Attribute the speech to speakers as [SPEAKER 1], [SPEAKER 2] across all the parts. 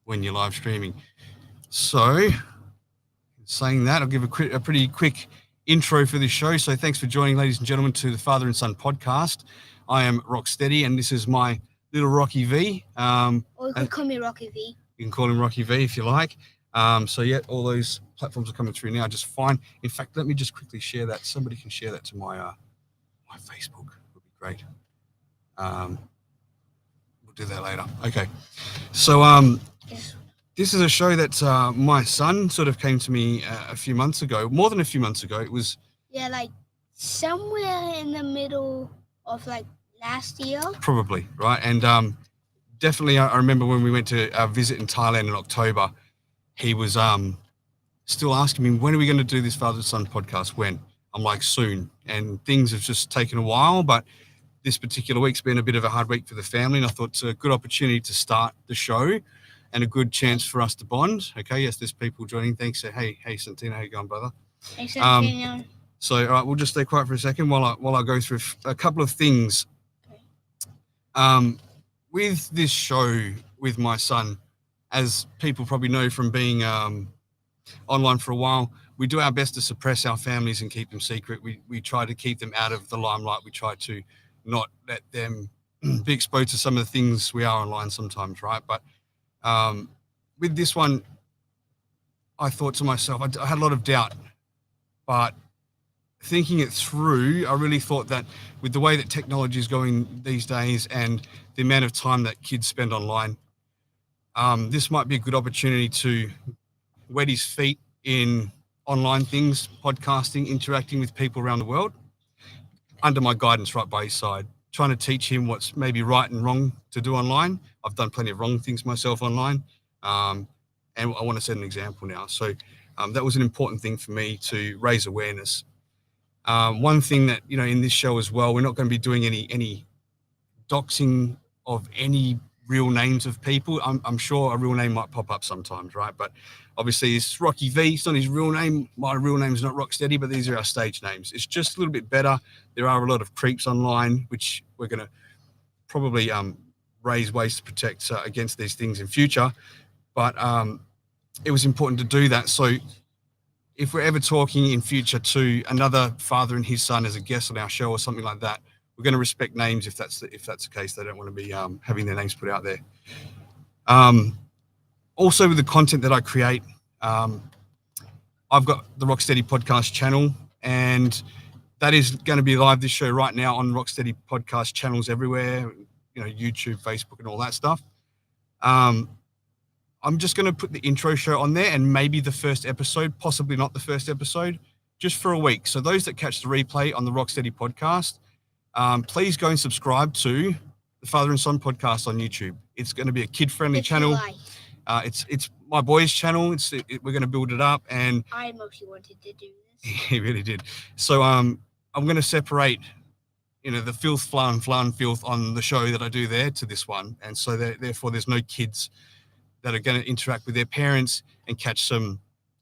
[SPEAKER 1] when you're live streaming. So, saying that, I'll give a pretty quick intro for this show. So thanks for joining, ladies and gentlemen, to the Father and Son podcast. I am Rocksteady, and this is my little Rocky V.
[SPEAKER 2] Or you can call me Rocky V.
[SPEAKER 1] You can call him Rocky V if you like. So yeah, all those platforms are coming through now just fine. In fact, let me just quickly share that. Somebody can share that to my my Facebook. Would be great. We'll do that later. Okay. So this is a show that my son sort of came to me a few months ago. More than a few months ago. It was
[SPEAKER 2] like somewhere in the middle of like last year.
[SPEAKER 1] Probably, right? And definitely, I remember when we went to our visit in Thailand in October, he was still asking me, when are we going to do this Father and Son podcast? When? I'm like, soon. And things have just taken a while, but this particular week's been a bit of a hard week for the family, and I thought it's a good opportunity to start the show and a good chance for us to bond. Okay, yes, there's people joining. Thanks. Hey, Santino, how you going, brother?
[SPEAKER 2] Hey, Santino.
[SPEAKER 1] So, all right, we'll just stay quiet for a second while I go through a couple of things. With this show with my son, as people probably know from being online for a while, we do our best to suppress our families and keep them secret. We try to keep them out of the limelight. We try to not let them be exposed to some of the things we are online sometimes, right? But with this one, I thought to myself, I had a lot of doubt, but thinking it through, I really thought that with the way that technology is going these days and the amount of time that kids spend online, this might be a good opportunity to wet his feet in online things, podcasting, interacting with people around the world, under my guidance right by his side, trying to teach him what's maybe right and wrong to do online. I've done plenty of wrong things myself online, and I want to set an example now. So that was an important thing for me to raise awareness. One thing that, in this show as well, we're not going to be doing any doxing of any real names of people. I'm sure a real name might pop up sometimes, right? But obviously it's Rocky V. It's not his real name. My real name is not Rocksteady, but these are our stage names. It's just a little bit better. There are a lot of creeps online, which we're going to probably raise ways to protect against these things in future. But it was important to do that. So if we're ever talking in future to another father and his son as a guest on our show or something like that, we're going to respect names if that's the case. They don't want to be having their names put out there. Also, with the content that I create, I've got the Rocksteady podcast channel, and that is going to be live, this show right now, on Rocksteady podcast channels everywhere, YouTube, Facebook, and all that stuff. I'm just going to put the intro show on there and maybe the first episode, possibly not the first episode, just for a week. So those that catch the replay on the Rocksteady podcast, please go and subscribe to the Father and Son podcast on YouTube. It's going to be a kid-friendly channel. It's my boy's channel. We're going to build it up, and
[SPEAKER 2] I mostly wanted to do this.
[SPEAKER 1] He really did. So I'm going to separate, the filth, flan, filth on the show that I do there to this one, and so therefore there's no kids that are going to interact with their parents and catch some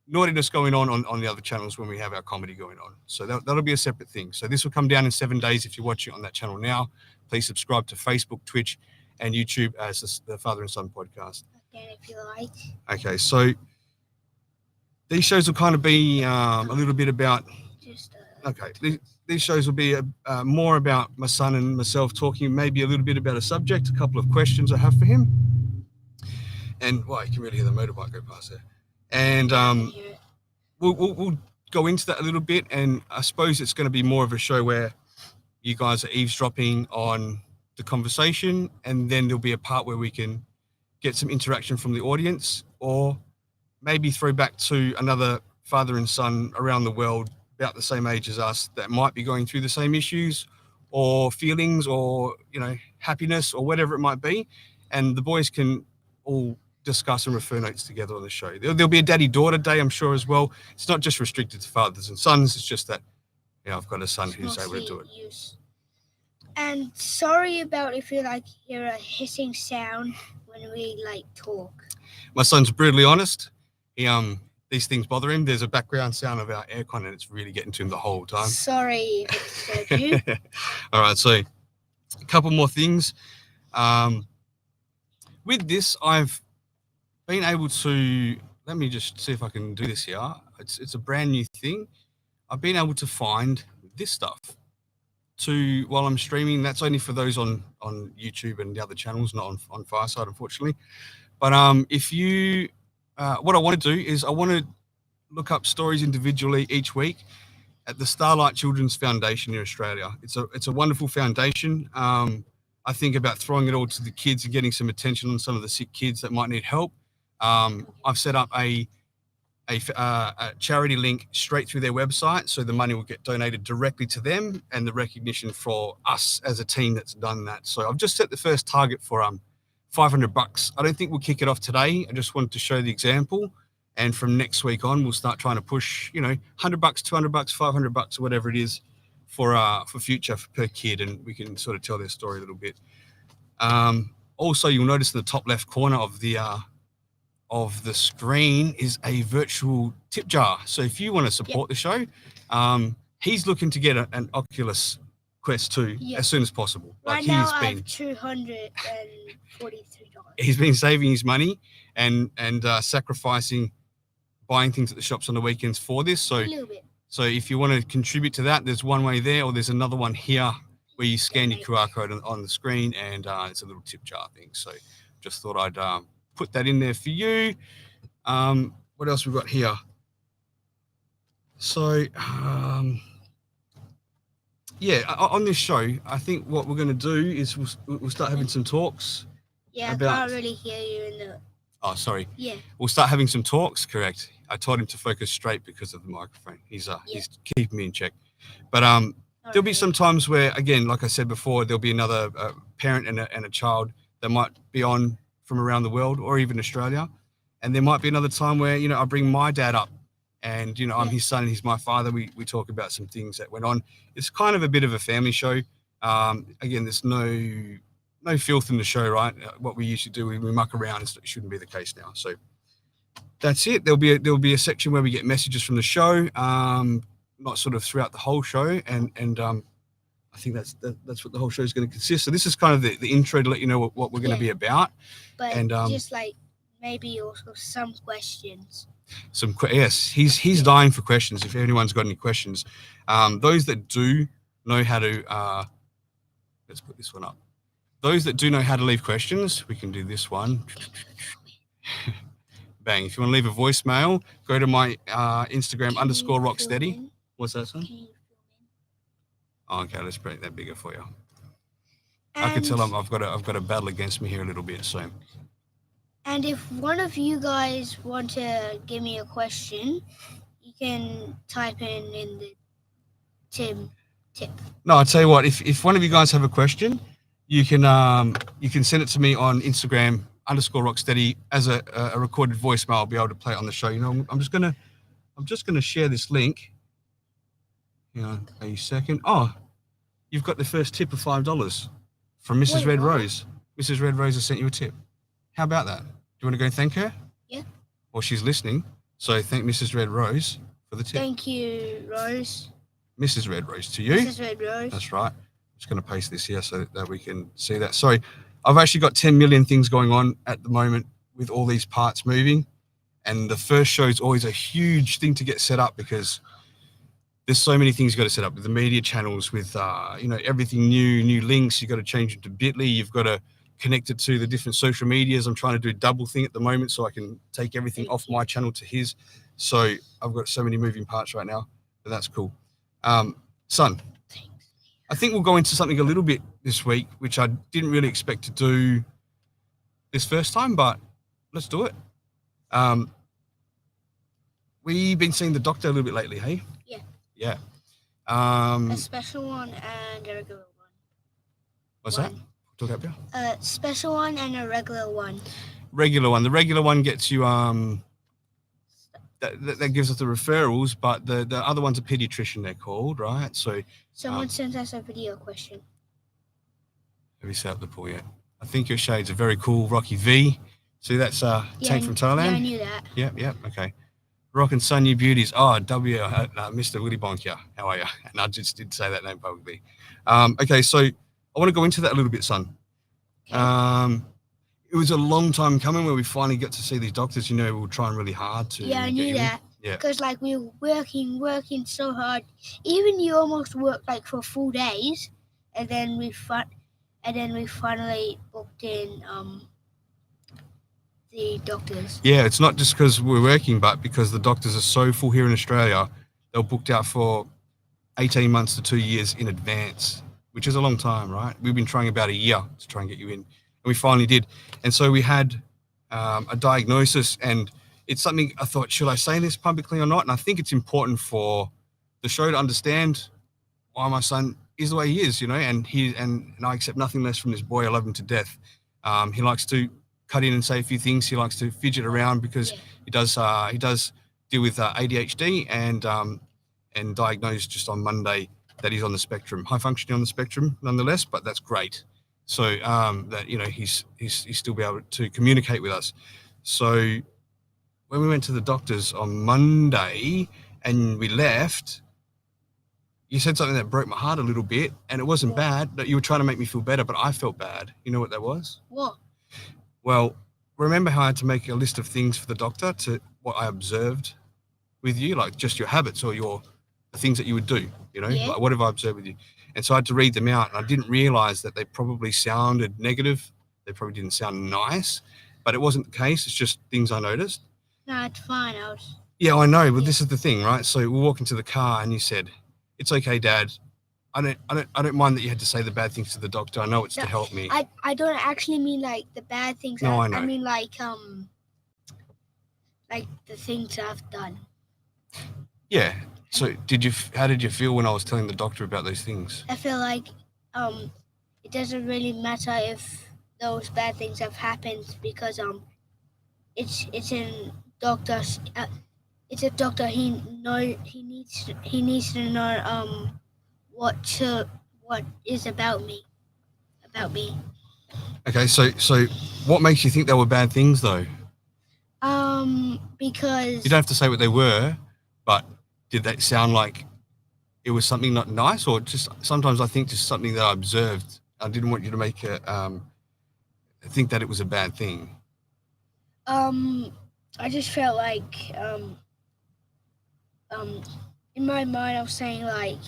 [SPEAKER 1] naughtiness going on the other channels when we have our comedy going on. So that'll be a separate thing. So this will come down in 7 days. If you're watching on that channel now, please subscribe to Facebook, Twitch, and YouTube as the Father and Son podcast.
[SPEAKER 2] Again, if you like.
[SPEAKER 1] Okay, so these shows will kind of be a little bit about... These shows will be more about my son and myself talking maybe a little bit about a subject, a couple of questions I have for him. And, you can really hear the motorbike go past there. And we'll go into that a little bit, and I suppose it's going to be more of a show where you guys are eavesdropping on the conversation, and then there'll be a part where we can get some interaction from the audience, or maybe throw back to another father and son around the world about the same age as us that might be going through the same issues or feelings or, happiness or whatever it might be. And the boys can all discuss and refer notes together on the show. There'll be a daddy-daughter day, I'm sure, as well. It's not just restricted to fathers and sons. It's just that, I've got a son who's able to do it.
[SPEAKER 2] And sorry about if you hear a hissing sound when we talk.
[SPEAKER 1] My son's brutally honest. These things bother him. There's a background sound of our aircon, and it's really getting to him the whole time.
[SPEAKER 2] Sorry if it disturbed you.
[SPEAKER 1] All right, so a couple more things. With this, I've been able to, let me just see if I can do this here. It's a brand new thing. I've been able to find this stuff while I'm streaming. That's only for those on YouTube and the other channels, not on Fireside, unfortunately. But if you, what I want to do is I want to look up stories individually each week at the Starlight Children's Foundation in Australia. It's a wonderful foundation. I think about throwing it all to the kids and getting some attention on some of the sick kids that might need help. I've set up a charity link straight through their website, so the money will get donated directly to them, and the recognition for us as a team that's done that. So I've just set the first target for $500. I don't think we'll kick it off today. I just wanted to show the example, and from next week on, we'll start trying to push, $100, $200, $500, or whatever it is for future per kid, and we can sort of tell their story a little bit. Also, you'll notice in the top left corner of the screen is a virtual tip jar. So if you want to support the show, he's looking to get an Oculus Quest 2 as soon as possible.
[SPEAKER 2] Right now I have $243.
[SPEAKER 1] He's been saving his money and sacrificing buying things at the shops on the weekends for this. So,
[SPEAKER 2] a little bit.
[SPEAKER 1] So if you want to contribute to that, there's one way there, or there's another one here where you scan your QR code on the screen, and it's a little tip jar thing. So just thought I'd put that in there for you. What else we've got here? So, on this show, I think what we're going to do is we'll start having some talks.
[SPEAKER 2] Yeah, I can't really hear you in the...
[SPEAKER 1] Oh, sorry.
[SPEAKER 2] Yeah.
[SPEAKER 1] We'll start having some talks, correct. I told him to focus straight because of the microphone. He's keeping me in check. But there'll be some times where, again, like I said before, there'll be another parent and a child that might be on from around the world or even Australia. And there might be another time where, I bring my dad up and, I'm his son and he's my father. We talk about some things that went on. It's kind of a bit of a family show. Again, there's no filth in the show, right? What we usually do, we muck around. It shouldn't be the case now. So that's it. There'll be a section where we get messages from the show, not sort of throughout the whole show. And I think that's what the whole show is going to consist. So this is kind of the intro to let you know what we're going to be about.
[SPEAKER 2] But just like maybe also some questions.
[SPEAKER 1] Yes, he's dying for questions. If anyone's got any questions, those that do know how to, let's put this one up. Those that do know how to leave questions, we can do this one. Bang. If you want to leave a voicemail, go to my Instagram _rocksteady. What's that, son? Oh, okay, let's break that bigger for you. I can tell I've got a battle against me here a little bit. So.
[SPEAKER 2] And if one of you guys want to give me a question, you can type in the tip. No,
[SPEAKER 1] I'll tell you what. If one of you guys have a question, you can send it to me on Instagram _rocksteady as a recorded voicemail. I'll be able to play it on the show. I'm just gonna share this link. A second. Oh, you've got the first tip of $5 from Mrs. Red Rose. Mrs. Red Rose has sent you a tip. How about that? Do you want to go and thank her?
[SPEAKER 2] Yeah.
[SPEAKER 1] Well, she's listening, so thank Mrs. Red Rose for the tip.
[SPEAKER 2] Thank you, Rose.
[SPEAKER 1] Mrs. Red Rose to you.
[SPEAKER 2] Mrs. Red Rose.
[SPEAKER 1] That's right. I'm just going to paste this here so that we can see that. Sorry, I've actually got 10 million things going on at the moment with all these parts moving, and the first show is always a huge thing to get set up because there's so many things you got to set up with the media channels, with everything new links. You got to change it to Bitly. You've got to connect it to the different social medias. I'm trying to do a double thing at the moment so I can take everything off my channel to his. So I've got so many moving parts right now, but that's cool. Son, I think we'll go into something a little bit this week, which I didn't really expect to do this first time, but let's do it. We've been seeing the doctor a little bit lately, hey? Yeah.
[SPEAKER 2] A special one and a regular one.
[SPEAKER 1] What's that? Talk about
[SPEAKER 2] a special one and a regular one.
[SPEAKER 1] Regular one. The regular one gets you that gives us the referrals, but the other one's a pediatrician, they're called, right? So
[SPEAKER 2] someone sent us a video question.
[SPEAKER 1] Have you set up the pool yet? I think your shade's a very cool Rocky V. See, that's Tank from Thailand.
[SPEAKER 2] Yeah, I knew that.
[SPEAKER 1] Yep. Okay. Rock and Sun, you beauties. Oh, Mr. Willy Bonk, yeah. How are you? And I just did say that name publicly. Okay, so I want to go into that a little bit, son.
[SPEAKER 2] Okay.
[SPEAKER 1] it was a long time coming where we finally got to see these doctors. You know, we were trying really hard to.
[SPEAKER 2] Yeah, I
[SPEAKER 1] get
[SPEAKER 2] knew
[SPEAKER 1] you in.
[SPEAKER 2] that.
[SPEAKER 1] Yeah.
[SPEAKER 2] Because like we were working so hard. Even you almost worked like for full days, and then we finally booked in the doctors.
[SPEAKER 1] Yeah, it's not just because we're working, but because the doctors are so full here in Australia, they're booked out for 18 months to 2 years in advance, which is a long time, right? We've been trying about a year to try and get you in, and we finally did. And so we had a diagnosis, and it's something I thought, should I say this publicly or not? And I think it's important for the show to understand why my son is the way he is, you know, and I accept nothing less from this boy. I love him to death. He likes to cut in and say a few things. He likes to fidget around because he does deal with ADHD and diagnosed just on Monday that he's on the spectrum, high functioning on the spectrum nonetheless, but that's great. So that, you know, he's still be able to communicate with us. So when we went to the doctors on Monday and we left, you said something that broke my heart a little bit, and it wasn't bad, that you were trying to make me feel better, but I felt bad. You know what that was?
[SPEAKER 2] What?
[SPEAKER 1] Well, remember how I had to make a list of things for the doctor to what I observed with you, like just your habits or the things that you would do, you know,
[SPEAKER 2] Yeah.
[SPEAKER 1] like what have I observed with you? And so I had to read them out, and I didn't realize that they probably sounded negative. They probably didn't sound nice, but it wasn't the case. It's just things I noticed.
[SPEAKER 2] No, it's fine.
[SPEAKER 1] Yeah, I know, but this is the thing, right? So we walk into the car and you said, "It's okay, Dad. I don't mind that you had to say the bad things to the doctor. I know it's to help me."
[SPEAKER 2] I don't actually mean like the bad things.
[SPEAKER 1] No, I know.
[SPEAKER 2] I mean like the things I've done.
[SPEAKER 1] Yeah. So how did you feel when I was telling the doctor about those things?
[SPEAKER 2] I feel like it doesn't really matter if those bad things have happened because it's in doctor's it's a doctor. He needs to know what is about me.
[SPEAKER 1] Okay, so what makes you think they were bad things though?
[SPEAKER 2] Because
[SPEAKER 1] You don't have to say what they were, but did that sound like it was something not nice, or just sometimes I think just something that I observed. I didn't want you to make it think that it was a bad thing.
[SPEAKER 2] I just felt like in my mind I was saying like,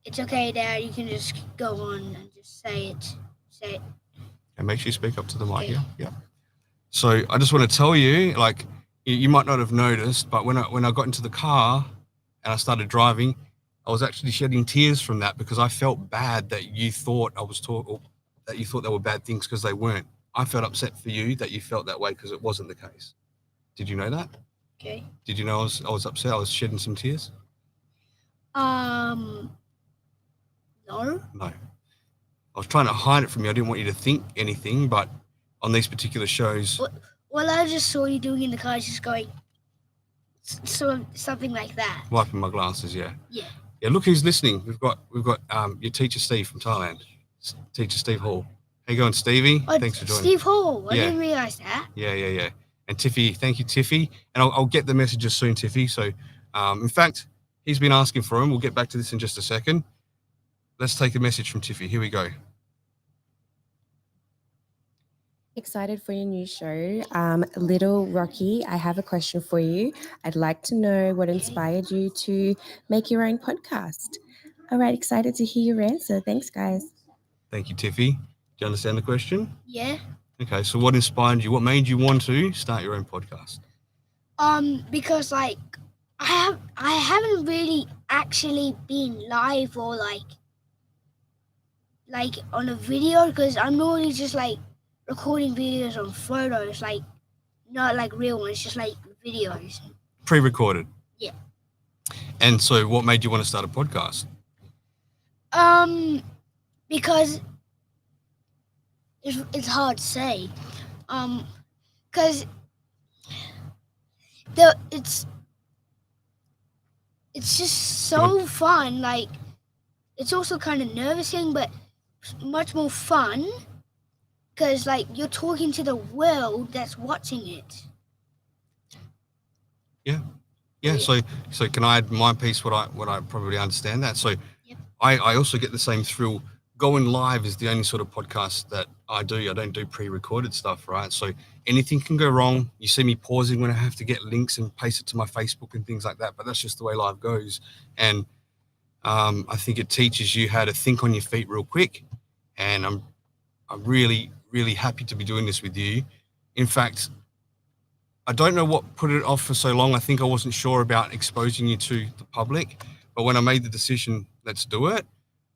[SPEAKER 2] it's okay, Dad, you can just go on and just say it.
[SPEAKER 1] And make sure you speak up to the mic. Yeah. So I just want to tell you, like, you might not have noticed, but when I got into the car and I started driving, I was actually shedding tears from that because I felt bad that you thought that you thought they were bad things because they weren't. I felt upset for you that you felt that way because it wasn't the case. Did you know that?
[SPEAKER 2] Okay.
[SPEAKER 1] Did you know I was upset? I was shedding some tears?
[SPEAKER 2] No.
[SPEAKER 1] No. I was trying to hide it from you. I didn't want you to think anything, but on these particular shows.
[SPEAKER 2] Well, I just saw you doing in the car, just going, something like that.
[SPEAKER 1] Wiping my glasses, yeah.
[SPEAKER 2] Yeah.
[SPEAKER 1] Yeah, look who's listening. We've got your teacher Steve from Thailand. Teacher Steve Hall. How you going, Stevie? Thanks for joining.
[SPEAKER 2] Steve Hall. I didn't realise that.
[SPEAKER 1] Yeah. And Tiffy, thank you, Tiffy. And I'll get the messages soon, Tiffy. So, in fact, he's been asking for them. We'll get back to this in just a second. Let's take a message from Tiffy. Here we go.
[SPEAKER 3] Excited for your new show. Little Rocky, I have a question for you. I'd like to know what inspired you to make your own podcast. All right, excited to hear your answer. Thanks, guys.
[SPEAKER 1] Thank you, Tiffy. Do you understand the question?
[SPEAKER 2] Yeah.
[SPEAKER 1] Okay, so what inspired you? What made you want to start your own podcast?
[SPEAKER 2] Because like I haven't really actually been live or like on a video, because I'm normally just like recording videos on photos, like not like real ones, just like videos.
[SPEAKER 1] Pre-recorded.
[SPEAKER 2] Yeah.
[SPEAKER 1] And so what made you want to start a podcast?
[SPEAKER 2] Because it's hard to say. Because it's just so fun. Like, it's also kind of nerve-wracking, but much more fun. Because like you're talking to the world that's watching it.
[SPEAKER 1] Yeah. So can I add my piece? What I probably understand that. So,
[SPEAKER 2] Yep.
[SPEAKER 1] I also get the same thrill. Going live is the only sort of podcast that I do. I don't do pre-recorded stuff, right? So anything can go wrong. You see me pausing when I have to get links and paste it to my Facebook and things like that. But that's just the way life goes. And I think it teaches you how to think on your feet real quick. And I'm really, really happy to be doing this with you. In fact, I don't know what put it off for so long. I think I wasn't sure about exposing you to the public. But when I made the decision, let's do it,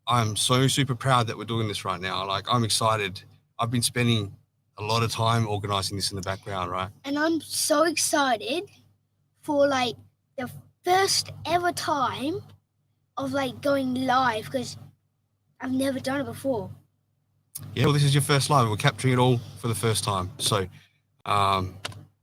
[SPEAKER 1] I'm so super proud that we're doing this right now. Like, I'm excited. I've been spending a lot of time organizing this in the background, right?
[SPEAKER 2] And I'm so excited for like the first ever time of like going live, because I've never done it before.
[SPEAKER 1] Yeah, well, this is your first live. We're capturing it all for the first time. So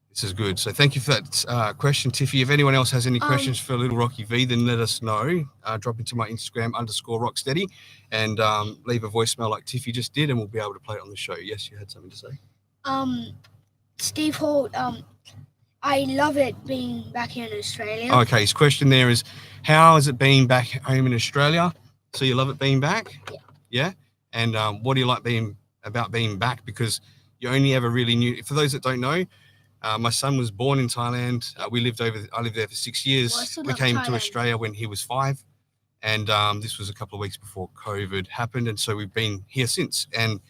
[SPEAKER 1] this is good. So thank you for that question, Tiffy. If anyone else has any questions for Little Rocky V, then let us know. Drop into my Instagram _Rocksteady and leave a voicemail like Tiffy just did, and we'll be able to play it on the show. Yes, you had something to say?
[SPEAKER 2] Steve Holt, I love it being back here in Australia.
[SPEAKER 1] Okay, his question there is, how has it been back home in Australia? So you love it being back?
[SPEAKER 2] Yeah.
[SPEAKER 1] Yeah? And what do you like about being back? Because you only ever really knew, for those that don't know, my son was born in Thailand. I lived there for 6 years.
[SPEAKER 2] Well,
[SPEAKER 1] We came to Australia when he was 5. And this was a couple of weeks before COVID happened. And so we've been here since. And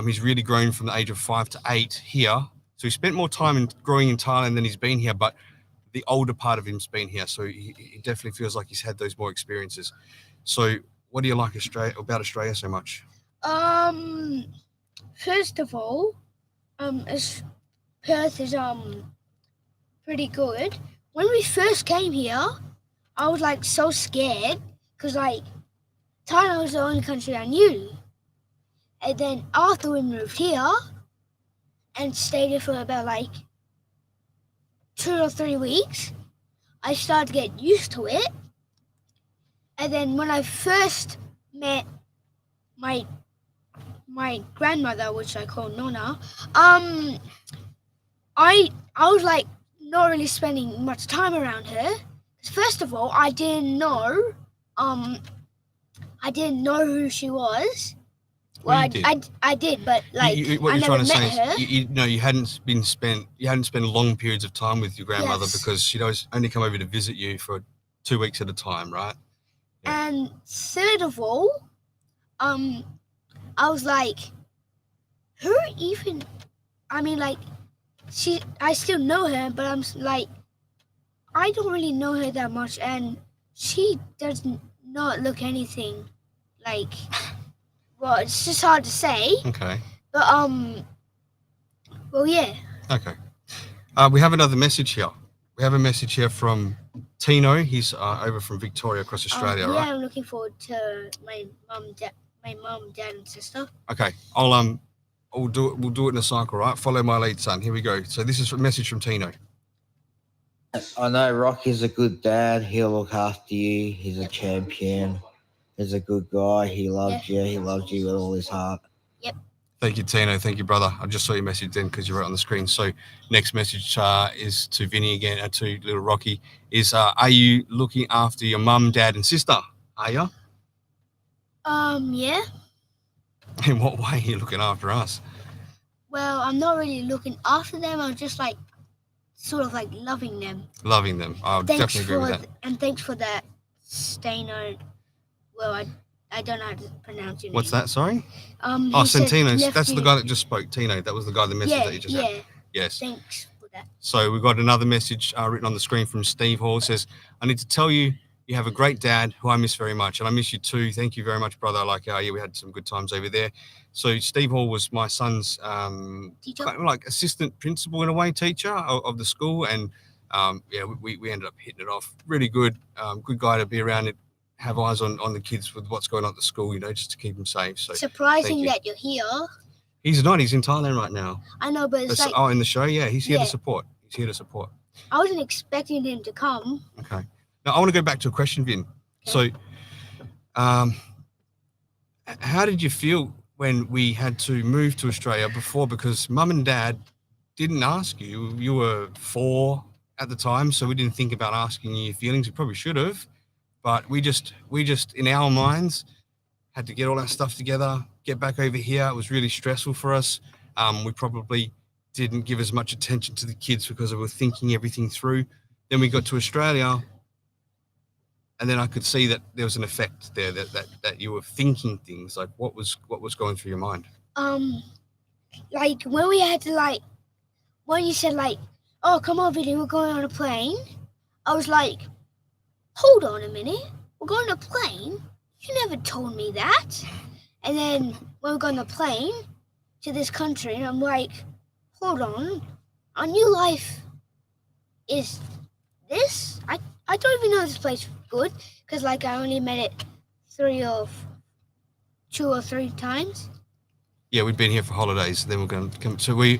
[SPEAKER 1] he's really grown from the age of 5 to 8 here. So he spent more time growing in Thailand than he's been here. But the older part of him's been here. So he definitely feels like he's had those more experiences. So what do you like about Australia so much?
[SPEAKER 2] First of all, Perth is pretty good. When we first came here, I was like so scared because like Thailand was the only country I knew. And then after we moved here and stayed here for about like 2 or 3 weeks, I started to get used to it. And then when I first met my grandmother, which I call Nona, I was like not really spending much time around her. First of all, I didn't know who she was. Well, I did, but like
[SPEAKER 1] what
[SPEAKER 2] I
[SPEAKER 1] you're
[SPEAKER 2] never
[SPEAKER 1] trying to
[SPEAKER 2] met
[SPEAKER 1] say
[SPEAKER 2] her.
[SPEAKER 1] is, you hadn't spent long periods of time with your grandmother
[SPEAKER 2] Yes.
[SPEAKER 1] because she'd always only come over to visit you for 2 weeks at a time, right? Yeah.
[SPEAKER 2] And third of all, I was like, who even? I mean, like, I still know her, but I'm like, I don't really know her that much, and she does not look anything like. Well, it's just hard to say.
[SPEAKER 1] Okay.
[SPEAKER 2] But well, yeah.
[SPEAKER 1] Okay. We have another message here. We have a message here from Tino. He's over from Victoria across Australia,
[SPEAKER 2] Yeah,
[SPEAKER 1] right?
[SPEAKER 2] I'm looking forward to my mum, dad, and sister.
[SPEAKER 1] Okay. We'll do it in a cycle, right? Follow my lead, son. Here we go. So this is a message from Tino.
[SPEAKER 4] I know Rocky's a good dad. He'll look after you. He's a champion. He's a good guy. He loves you. He loves you with all his heart.
[SPEAKER 1] Thank you, Tino. Thank you, brother. I just saw your message then because you were on the screen. So next message is to Vinny again, to little Rocky, is are you looking after your mum, dad, and sister? Are you?
[SPEAKER 2] Yeah.
[SPEAKER 1] In what way are you looking after us?
[SPEAKER 2] Well, I'm not really looking after them. I'm just like, sort of like loving them.
[SPEAKER 1] Loving them. I would definitely agree with that.
[SPEAKER 2] And thanks for that, Stano. Well, I don't know how to pronounce your name.
[SPEAKER 1] What's that? Sorry?
[SPEAKER 2] He said
[SPEAKER 1] Santino.
[SPEAKER 2] left
[SPEAKER 1] That's the
[SPEAKER 2] you-
[SPEAKER 1] guy that just spoke. Tino. That was the guy that messaged that you just had. Yes.
[SPEAKER 2] Thanks for that.
[SPEAKER 1] So we've got another message written on the screen from Steve Hall. It says, I need to tell you, you have a great dad who I miss very much. And I miss you too. Thank you very much, brother. Like, yeah, we had some good times over there. So Steve Hall was my son's
[SPEAKER 2] Teacher?
[SPEAKER 1] kind of like assistant principal in a way, teacher of the school. And we ended up hitting it off. Really good. Good guy to be around and have eyes on the kids with what's going on at the school, just to keep them safe. So
[SPEAKER 2] Surprising
[SPEAKER 1] you.
[SPEAKER 2] that you're here.
[SPEAKER 1] He's not. He's in Thailand right now.
[SPEAKER 2] I know, but it's like,
[SPEAKER 1] in the show, yeah. He's here
[SPEAKER 2] Yeah.
[SPEAKER 1] to support. He's here to support.
[SPEAKER 2] I wasn't expecting him to come.
[SPEAKER 1] Okay. Now I want to go back to a question, Vin. So, how did you feel when we had to move to Australia before? Because mum and dad didn't ask you. You were 4 at the time, so we didn't think about asking you your feelings. We probably should have, but we just in our minds had to get all our stuff together, get back over here. It was really stressful for us. We probably didn't give as much attention to the kids because we were thinking everything through. Then we got to Australia, and then I could see that there was an effect there, that you were thinking things. Like, what was going through your mind?
[SPEAKER 2] Like when we had to when you said oh, come on, Vinny, we're going on a plane. I was like, hold on a minute, we're going on a plane? You never told me that. And then when we got on the plane to this country, and I'm like, hold on, our new life is this? I don't even know this place is good, because I only met it 2 or 3 times.
[SPEAKER 1] Yeah, we'd been here for holidays. Then we're going to come. So were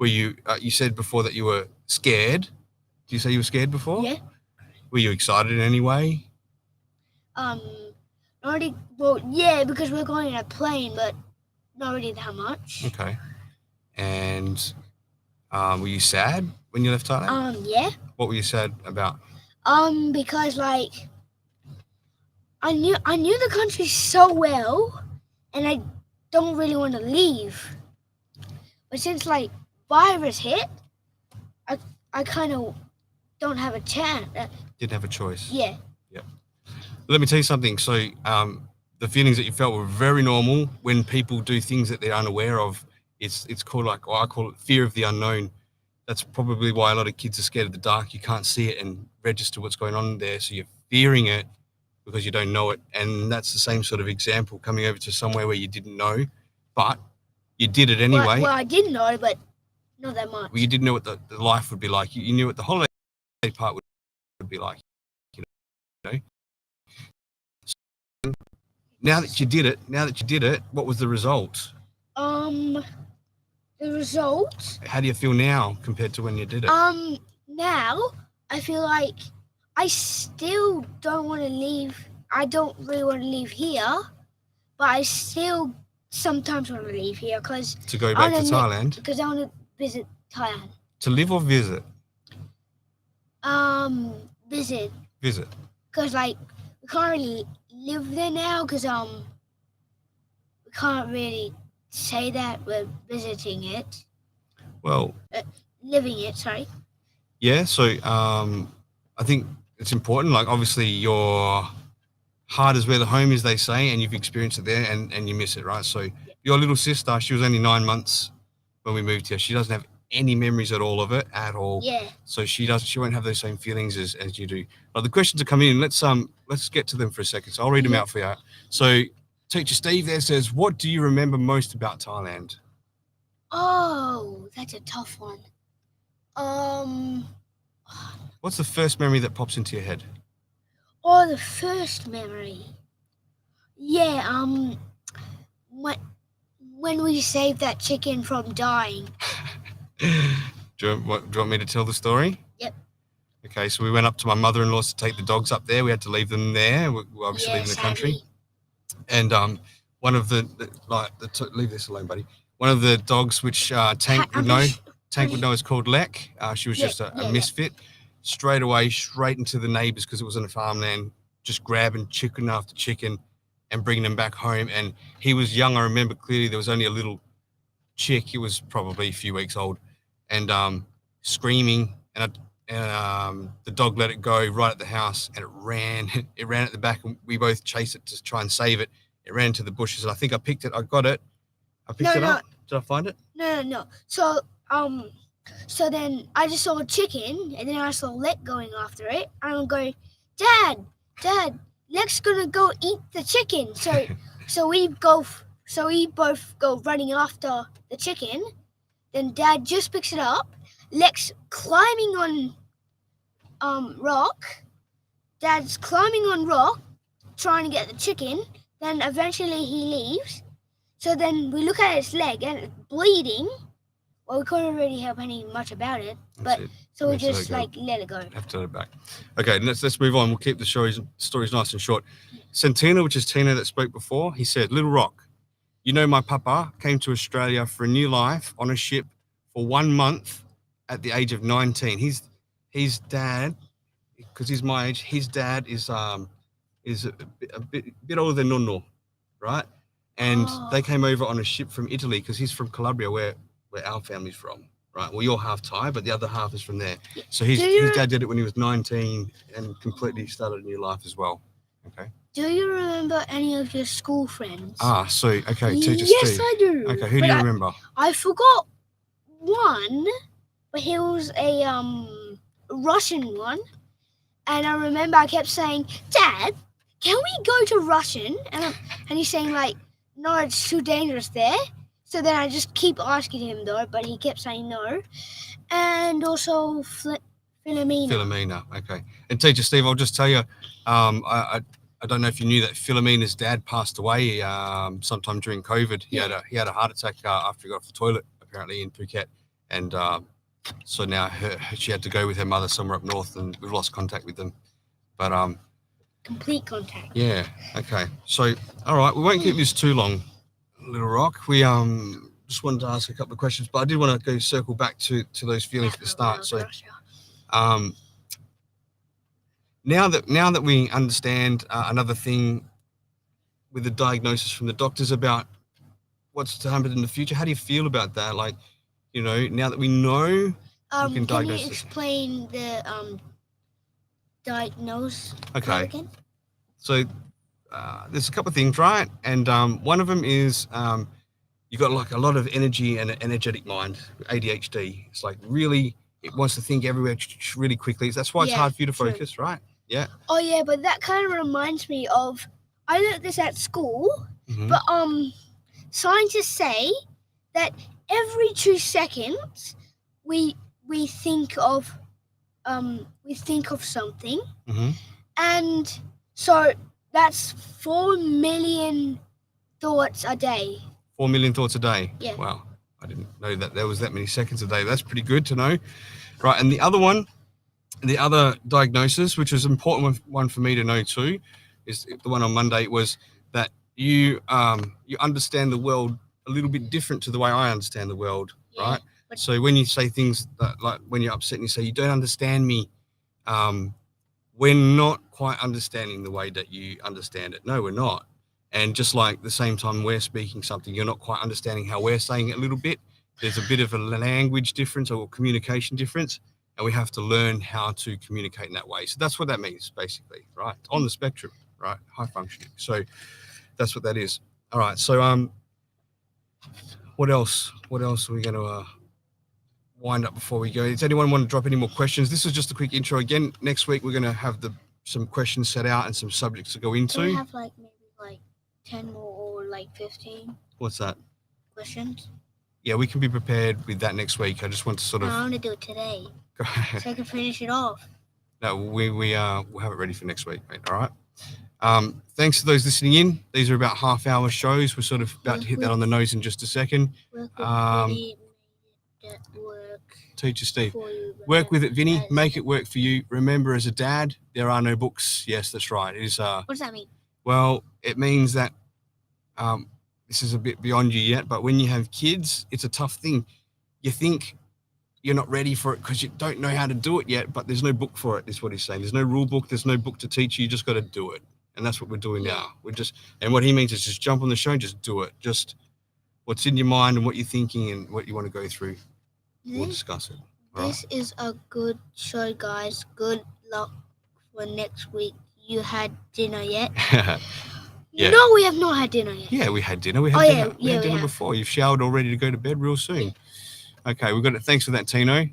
[SPEAKER 1] you? You said before that you were scared. Did you say you were scared before?
[SPEAKER 2] Yeah.
[SPEAKER 1] Were you excited in any way?
[SPEAKER 2] Well, yeah, because we're going in a plane, but not really that much.
[SPEAKER 1] Okay. And were you sad when you left Thailand?
[SPEAKER 2] Yeah.
[SPEAKER 1] What were you sad about?
[SPEAKER 2] Because I knew the country so well, and I don't really want to leave. But since virus hit, I kind of don't have a chance.
[SPEAKER 1] Didn't have a choice.
[SPEAKER 2] Yeah.
[SPEAKER 1] Let me tell you something. So the feelings that you felt were very normal. When people do things that they're unaware of, it's called I call it fear of the unknown. That's probably why a lot of kids are scared of the dark. You can't see it and register what's going on there. So you're fearing it because you don't know it. And that's the same sort of example, coming over to somewhere where you didn't know, but you did it anyway.
[SPEAKER 2] Well, I did know, but not that much.
[SPEAKER 1] Well, you didn't know what the life would be like. You knew what the holiday part would be like. You know. So now that you did it, what was the result?
[SPEAKER 2] The result.
[SPEAKER 1] How do you feel now compared to when you did it?
[SPEAKER 2] Now I feel like I still don't want to leave. I don't really want to leave here, but I still sometimes want to leave here because
[SPEAKER 1] to go back to Thailand.
[SPEAKER 2] Because I want to visit Thailand.
[SPEAKER 1] To live or visit?
[SPEAKER 2] Visit.
[SPEAKER 1] Visit.
[SPEAKER 2] Because we can't really live there now because we can't really say that we're visiting it.
[SPEAKER 1] Well,
[SPEAKER 2] living it. Sorry.
[SPEAKER 1] Yeah. So I think it's important. Obviously, your heart is where the home is, they say, and you've experienced it there, and you miss it, right? So your little sister, she was only 9 months when we moved here. She doesn't have any memories at all of it at all.
[SPEAKER 2] Yeah.
[SPEAKER 1] So she won't have those same feelings as you do. But the questions are coming in. Let's get to them for a second. So I'll read them out for you. So Teacher Steve there says, what do you remember most about Thailand?
[SPEAKER 2] Oh, that's a tough one.
[SPEAKER 1] What's the first memory that pops into your head?
[SPEAKER 2] Oh, the first memory. Yeah, when we saved that chicken from dying.
[SPEAKER 1] Do you want me to tell the story?
[SPEAKER 2] Yep.
[SPEAKER 1] Okay, so we went up to my mother-in-law's to take the dogs up there. We had to leave them there. We obviously leaving the country. And one of leave this alone, buddy. One of the dogs, which Tank would know, is called Lek. She was just a misfit. Straight into the neighbors, because it was on a farmland, just grabbing chicken after chicken and bringing them back home. And he was young. I remember clearly there was only a little chick. It was probably a few weeks old, and screaming. And the dog let it go right at the house, and it ran. It ran at the back, and we both chased it to try and save it. It ran to the bushes, and I think I picked it. I got it. I picked it up. Did I find it?
[SPEAKER 2] No. So then I just saw a chicken, and then I saw Lek going after it. And I'm going, Dad, Lek's gonna go eat the chicken. So we both go running after the chicken. Then Dad just picks it up. Lek's climbing on rock. Dad's climbing on rock, trying to get the chicken. Then eventually he leaves. So then we look at its leg, and it's bleeding. Well, we couldn't really help much about it, but so we just let it go.
[SPEAKER 1] Have to let it back. Okay, let's move on. We'll keep the stories nice and short. Santina, which is Tina that spoke before, he said, Little Rock, my papa came to Australia for a new life on a ship for 1 month at the age of 19. His dad, because he's my age, his dad is a bit older than Nono. right? And they
[SPEAKER 2] Oh.
[SPEAKER 1] came over on a ship from Italy because he's from Calabria, where our family's from, right? Well, you're half Thai, but the other half is from there. So his dad did it when he was 19 and completely started a new life as well. Okay.
[SPEAKER 2] Do you remember any of your school friends?
[SPEAKER 1] So okay, teacher
[SPEAKER 2] Yes,
[SPEAKER 1] Steve.
[SPEAKER 2] I do.
[SPEAKER 1] Okay, who
[SPEAKER 2] But
[SPEAKER 1] do you remember?
[SPEAKER 2] I forgot one, but he was a Russian one, and I remember I kept saying, "Dad, can we go to Russian?" And he's saying like, "No, it's too dangerous there." So then I just keep asking him though, but he kept saying no. And also Philomena.
[SPEAKER 1] Philomena. Okay. And teacher Steve, I'll just tell you, I don't know if you knew that Philomena's dad passed away sometime during COVID. He had a heart attack after he got off the toilet, apparently in Phuket, and so now she had to go with her mother somewhere up north, and we've lost contact with them. But
[SPEAKER 2] complete contact.
[SPEAKER 1] Yeah. Okay. So all right, we won't keep this too long, Little Rock. We just wanted to ask a couple of questions, but I did want to go circle back to those feelings at the start. So now that we understand another thing with the diagnosis from the doctors about what's to happen in the future, how do you feel about that? Like, now that we know, we can diagnose
[SPEAKER 2] you explain the diagnose
[SPEAKER 1] Okay.
[SPEAKER 2] again?
[SPEAKER 1] So there's a couple of things, right? And one of them is you got like a lot of energy and an energetic mind, ADHD. It's like really, it wants to think everywhere really quickly. That's why it's hard for you to focus, right? Yeah.
[SPEAKER 2] Oh yeah, but that kind of reminds me of, I learned this at school, but scientists say that every 2 seconds we think of something, and so that's 4 million thoughts a day.
[SPEAKER 1] 4 million thoughts a day.
[SPEAKER 2] Yeah.
[SPEAKER 1] Wow. I didn't know that there was that many seconds a day. That's pretty good to know. Right. And the other diagnosis, which was an important one for me to know too, is the one on Monday, was that you understand the world a little bit different to the way I understand the world, right? So when you say things that, like when you're upset and you say, "You don't understand me," we're not quite understanding the way that you understand it. No, we're not. And just like the same time we're speaking something, you're not quite understanding how we're saying it a little bit. There's a bit of a language difference or communication difference, and we have to learn how to communicate in that way. So that's what that means, basically, right? On the spectrum, right? High functioning. So that's what that is. All right. So what else? What else are we going to wind up before we go? Does anyone want to drop any more questions? This is just a quick intro. Again, next week we're going to have some questions set out and some subjects to go into.
[SPEAKER 2] Can we have maybe 10 more or 15?
[SPEAKER 1] What's that?
[SPEAKER 2] Questions?
[SPEAKER 1] Yeah, we can be prepared with that next week. I just want to sort of.
[SPEAKER 2] I want to do it today, so I can finish it off.
[SPEAKER 1] No, we'll have it ready for next week, mate. All right. Thanks to those listening in. These are about half-hour shows. We're sort of about to hit that on the nose in just a second. Teacher Steve, work with it, Vinny. Make it work for you. Remember, as a dad, there are no books. Yes, that's right. It is.
[SPEAKER 2] What does that mean?
[SPEAKER 1] Well, it means that this is a bit beyond you yet, but when you have kids, it's a tough thing. You think you're not ready for it because you don't know how to do it yet, but there's no book for it, is what he's saying. There's no rule book. There's no book to teach you. You just got to do it. And that's what we're doing now. And what he means is just jump on the show and just do it. Just what's in your mind and what you're thinking and what you want to go through. We'll discuss it.
[SPEAKER 2] This is a good show, guys. Good luck for next week. You had dinner yet?
[SPEAKER 1] Yeah.
[SPEAKER 2] No, we have not had dinner yet.
[SPEAKER 1] Yeah, we had dinner. We had dinner before. You've showered all ready to go to bed real soon. Okay, we've got it. Thanks for that, Tino.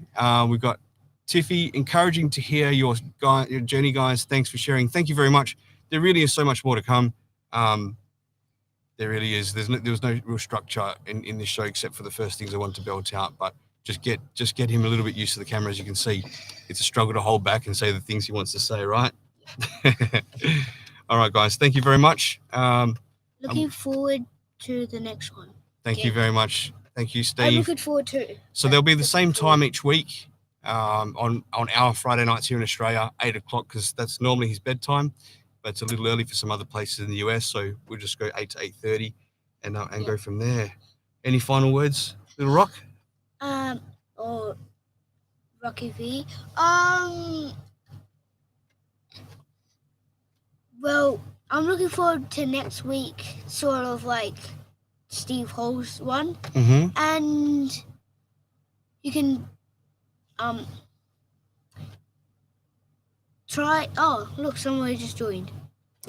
[SPEAKER 1] We've got Tiffy. Encouraging to hear your journey, guys. Thanks for sharing. Thank you very much. There really is so much more to come. There really is. There was no real structure in this show except for the first things I wanted to belt out. But just get him a little bit used to the camera. As you can see, it's a struggle to hold back and say the things he wants to say, right? All right, guys. Thank you very much.
[SPEAKER 2] Looking forward to the next one.
[SPEAKER 1] Thank you very much. Thank you, Steve.
[SPEAKER 2] I'm looking forward to it.
[SPEAKER 1] So there'll be the same time each week on our Friday nights here in Australia, 8 o'clock, because that's normally his bedtime. But it's a little early for some other places in the US, so we'll just go 8 to 8:30 and go from there. Any final words, Little Rock?
[SPEAKER 2] Or Rocky V. Well, I'm looking forward to next week, sort of like Steve Hall's one,
[SPEAKER 1] Mm-hmm.
[SPEAKER 2] and you can try. Oh, look, someone just joined.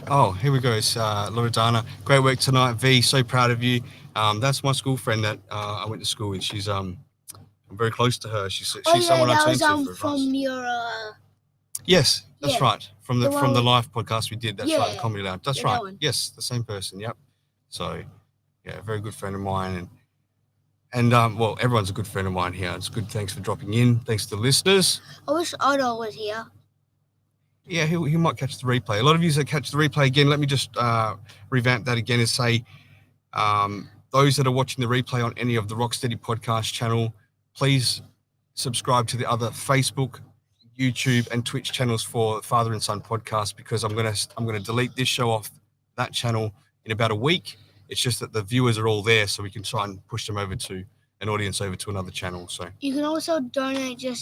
[SPEAKER 1] Oh, here we go. It's Loredana. Great work tonight, V. So proud of you. That's my school friend that I went to school with. She's I'm very close to her. She's someone I
[SPEAKER 2] that
[SPEAKER 1] turn
[SPEAKER 2] was
[SPEAKER 1] to for
[SPEAKER 2] from
[SPEAKER 1] advice.
[SPEAKER 2] your
[SPEAKER 1] Yes, that's
[SPEAKER 2] Yeah,
[SPEAKER 1] right. From the
[SPEAKER 2] the one
[SPEAKER 1] from the
[SPEAKER 2] with-
[SPEAKER 1] live podcast we did. That's right, the
[SPEAKER 2] Yeah,
[SPEAKER 1] Comedy Lab. That's
[SPEAKER 2] yeah, that
[SPEAKER 1] right.
[SPEAKER 2] one.
[SPEAKER 1] Yes, the same person. Yep. So, yeah, very good friend of mine, and well, everyone's a good friend of mine here. It's good. Thanks for dropping in. Thanks to the listeners.
[SPEAKER 2] I wish Otto was here.
[SPEAKER 1] Yeah, he might catch the replay. A lot of you that catch the replay again. Let me just revamp that again and say, those that are watching the replay on any of the Rocksteady podcast channel, please subscribe to the other Facebook, YouTube, and Twitch channels for Father and Son podcast, because I'm gonna delete this show off that channel in about a week. It's just that the viewers are all there, so we can try and push them over to an audience over to another channel. So
[SPEAKER 2] You can also donate you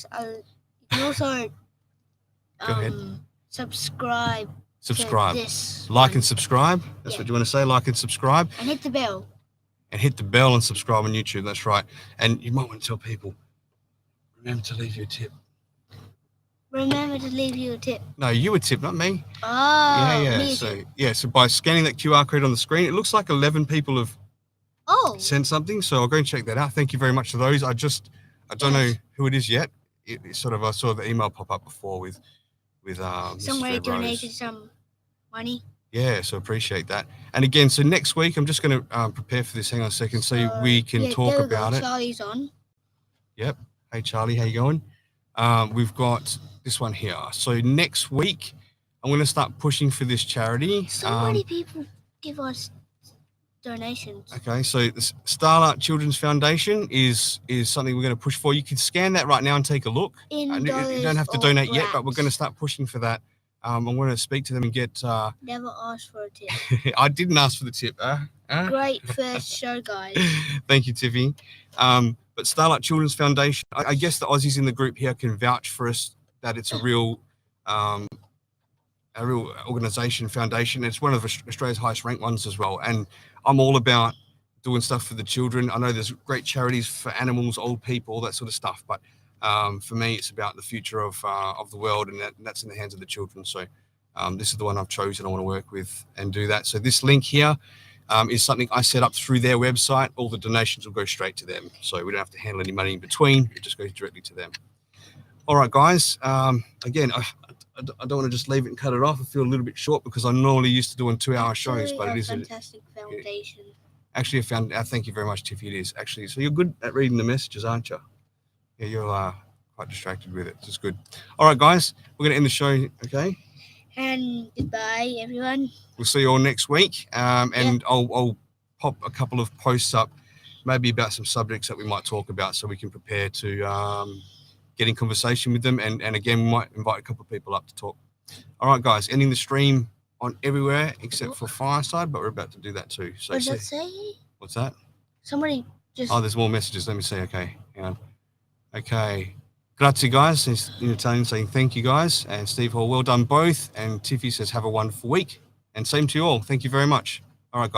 [SPEAKER 2] can also
[SPEAKER 1] Go ahead.
[SPEAKER 2] subscribe
[SPEAKER 1] subscribe,
[SPEAKER 2] to this
[SPEAKER 1] like,
[SPEAKER 2] one
[SPEAKER 1] and subscribe. That's
[SPEAKER 2] Yeah.
[SPEAKER 1] what you want to say. Like and subscribe,
[SPEAKER 2] and hit the bell.
[SPEAKER 1] and hit the bell and subscribe on YouTube. That's right. And you might want to tell people, remember to leave your tip.
[SPEAKER 2] Remember to leave you a tip.
[SPEAKER 1] No, you a tip, not me.
[SPEAKER 2] Oh,
[SPEAKER 1] yeah.
[SPEAKER 2] me a
[SPEAKER 1] So
[SPEAKER 2] tip.
[SPEAKER 1] so by scanning that QR code on the screen, it looks like 11 people have
[SPEAKER 2] Oh,
[SPEAKER 1] sent something. So I'll go and check that out. Thank you very much to those. I don't know
[SPEAKER 2] Yes.
[SPEAKER 1] who it is yet. It's sort of, I saw the email pop up before with Mrs.
[SPEAKER 2] somebody
[SPEAKER 1] Fred Rose.
[SPEAKER 2] donated some money.
[SPEAKER 1] Yeah, so appreciate that. And again, so next week I'm just going to prepare for this. Hang on a second, so we can
[SPEAKER 2] yeah,
[SPEAKER 1] talk
[SPEAKER 2] there we go.
[SPEAKER 1] about it.
[SPEAKER 2] Charlie's on.
[SPEAKER 1] Hey Charlie, how you going? We've got this one here. So next week I'm going to start pushing for this charity.
[SPEAKER 2] So many people give us donations.
[SPEAKER 1] Okay, so the Starlight Children's Foundation is something we're going to push for. You can scan that right now and take a look.
[SPEAKER 2] In
[SPEAKER 1] You
[SPEAKER 2] dollars
[SPEAKER 1] don't have to
[SPEAKER 2] or
[SPEAKER 1] donate yet, but we're going to
[SPEAKER 2] raps.
[SPEAKER 1] start pushing for that. I'm going to speak to them and get.
[SPEAKER 2] Never asked for a tip.
[SPEAKER 1] I didn't ask for the tip.
[SPEAKER 2] Great first show, guys.
[SPEAKER 1] Thank you, Tiffy. But Starlight Children's Foundation, I guess the Aussies in the group here can vouch for us that it's a real organisation, foundation. It's one of Australia's highest ranked ones as well. And I'm all about doing stuff for the children. I know there's great charities for animals, old people, all that sort of stuff. But for me, it's about the future of the world, and that's in the hands of the children. So this is the one I've chosen. I want to work with and do that. So this link here is something I set up through their website. All the donations will go straight to them. So we don't have to handle any money in between. It just goes directly to them. All right, guys. Again, I don't want to just leave it and cut it off. I feel a little bit short because I'm normally used to doing 2-hour shows,
[SPEAKER 2] Actually,
[SPEAKER 1] but it
[SPEAKER 2] a
[SPEAKER 1] is
[SPEAKER 2] fantastic foundation.
[SPEAKER 1] actually thank you very much, Tiffy. It is actually. So you're good at reading the messages, aren't you? Yeah, you're quite distracted with it. It's good. All right, guys. We're going to end the show, okay?
[SPEAKER 2] And goodbye, everyone.
[SPEAKER 1] We'll see you all next week. And I'll pop a couple of posts up, maybe about some subjects that we might talk about, so we can prepare to get in conversation with them. And again, we might invite a couple of people up to talk. All right, guys, ending the stream on everywhere except for Fireside, but we're about to do that too. So
[SPEAKER 2] What does that say?
[SPEAKER 1] what's that?
[SPEAKER 2] Somebody just.
[SPEAKER 1] Oh, there's more messages. Let me see. Okay, hang on. Okay. Grazie, guys. In Italian, saying thank you, guys. And Steve Hall, well done both. And Tiffy says, have a wonderful week. And same to you all. Thank you very much.